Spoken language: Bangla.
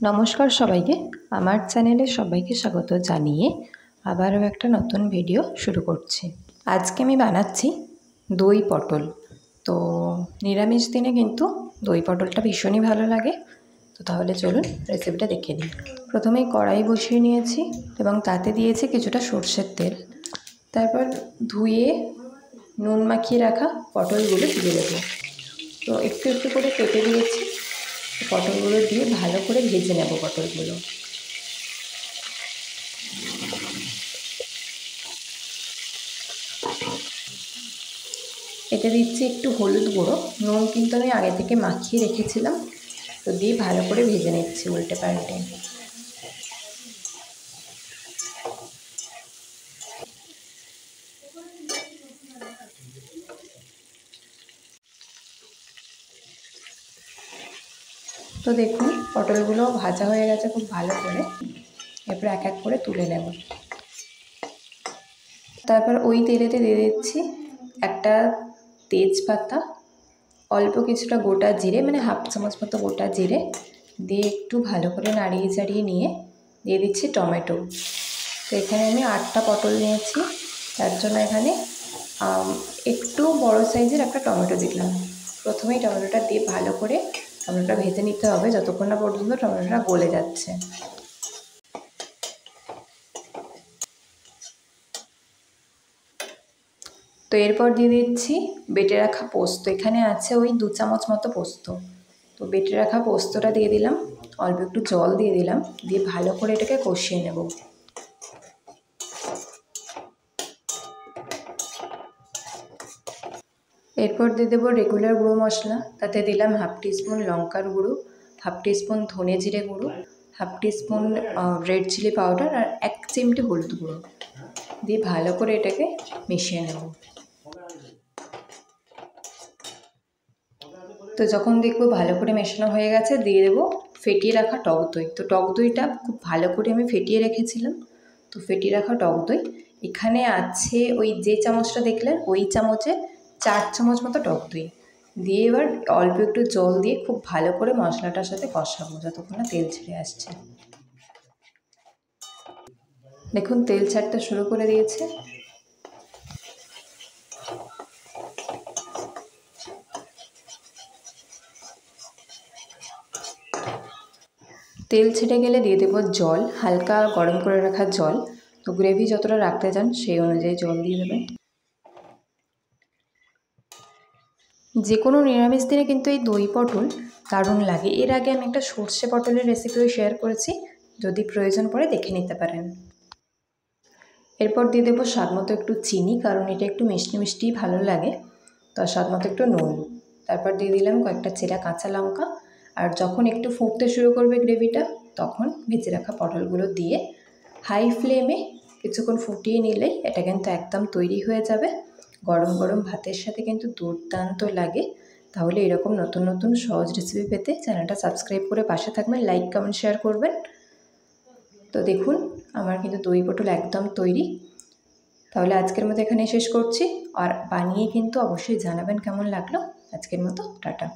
নমস্কার সবাইকে, আমার চ্যানেলে সবাইকে স্বাগত জানিয়ে আবারও একটা নতুন ভিডিও শুরু করছি। আজকে আমি বানাচ্ছি দই পটল। তো নিরামিষ দিনে কিন্তু দই পটলটা ভীষণই ভালো লাগে। তো তাহলে চলুন রেসিপিটা দেখে নিই। প্রথমেই কড়াই বসিয়ে নিয়েছি এবং তাতে দিয়েছি কিছুটা সর্ষের তেল। তারপর ধুয়ে নুন মাখিয়ে রাখা পটলগুলো দিয়ে দেবো। তো একটু একটু করে কেটে দিয়েছি। পটলগুলো দিয়ে ভালো করে ভেজে নেব পটলগুলো। এতে দিচ্ছি একটু হলুদ গুঁড়ো। নুন কিন্তু আমি আগে থেকে মাখিয়ে রেখেছিলাম। তো দিয়ে ভালো করে ভেজে নিচ্ছি উল্টে পাল্টে। তো দেখুন পটলগুলো ভাজা হয়ে গেছে খুব ভালো করে। এরপর এক এক করে তুলে নেব। তারপর ওই তেলেতে দিয়ে দিচ্ছি একটা তেজপাতা, অল্প কিছুটা গোটা জিরে, মানে হাফ চামচ মতো গোটা জিরে দিয়ে একটু ভালো করে নাড়িয়ে চাড়িয়ে নিয়ে দিয়ে দিচ্ছি টমেটো। তো এখানে আমি 8টা পটল নিয়েছি, তার জন্য এখানে একটু বড় সাইজের একটা টমেটো দিলাম। প্রথমেই টমেটোটা দিয়ে ভালো করে টমেটোটা ভেজে নিতে হবে যতক্ষণ না পর্যন্ত টমেটোটা গলে যাচ্ছে। তো এরপর দিয়ে দিচ্ছি বেটে রাখা পোস্ত। এখানে আছে ওই 2 চামচ মতো পোস্ত। তো বেটে রাখা পোস্তটা দিয়ে দিলাম, অল্প একটু জল দিয়ে দিলাম, দিয়ে ভালো করে এটাকে কষিয়ে নেব। এরপর দিয়ে দেবো রেগুলার গুঁড়ো মশলা। তাতে দিলাম হাফ টিস্পুন লঙ্কার গুঁড়ো, হাফ টিস্পুন ধনে জিরে গুঁড়ো, half teaspoon red chilli powder আর 1 চিমটি হলুদ গুঁড়ো দিয়ে ভালো করে এটাকে মিশিয়ে নেব। তো যখন দেখবো ভালো করে মেশানো হয়ে গেছে দিয়ে দেবো ফেটিয়ে রাখা টক দই। তো টক দইটা খুব ভালো করে আমি ফেটিয়ে রেখেছিলাম। তো ফেটিয়ে রাখা টক দই এখানে আছে ওই যে চামচটা দেখলেন ওই চামচে 4 চামচ মতো টক দই দিয়ে এবার অল্প একটু জল দিয়ে খুব ভালো করে মশলাটার সাথে কষাবো যতক্ষণ না তেল ছেড়ে আসছে। দেখুন তেল ছাড়তে শুরু করে দিয়েছে। তেল ছেড়ে গেলে দিয়ে দেবো জল, হালকা গরম করে রাখা জল। তো গ্রেভি যতটা রাখতে চান সেই অনুযায়ী জল দিয়ে দেবেন। যে কোনো নিরামিষ দিনে কিন্তু এই দই পটল দারুণ লাগে। এর আগে আমি একটা সর্ষে পটলের রেসিপিও শেয়ার করেছি, যদি প্রয়োজন পড়ে দেখে নিতে পারেন। এরপর দিয়ে দেবো স্বাদ মতো একটু চিনি, কারণ এটা একটু মিষ্টি মিষ্টিই ভালো লাগে। তো স্বাদ মতো একটু নুন। তারপর দিয়ে দিলাম কয়েকটা চেরা কাঁচা লঙ্কা। আর যখন একটু ফুটতে শুরু করবে গ্রেভিটা তখন ভেজে রাখা পটলগুলো দিয়ে হাই ফ্লেমে কিছুক্ষণ ফুটিয়ে নিলেই এটা কিন্তু একদম তৈরি হয়ে যাবে। গরম গরম ভাতের সাথে কিন্তু দুর্দান্ত লাগে। তাহলে এরকম নতুন নতুন সহজ রেসিপি পেতে চ্যানেলটা সাবস্ক্রাইব করে পাশে থাকবেন, লাইক কমেন্ট শেয়ার করবেন। তো দেখুন আমার কিন্তু দই পটল একদম তৈরি। তাহলে আজকের মতো এখানেই শেষ করছি। আর বানিয়ে কিন্তু অবশ্যই জানাবেন কেমন লাগলো। আজকের মতো টাটা।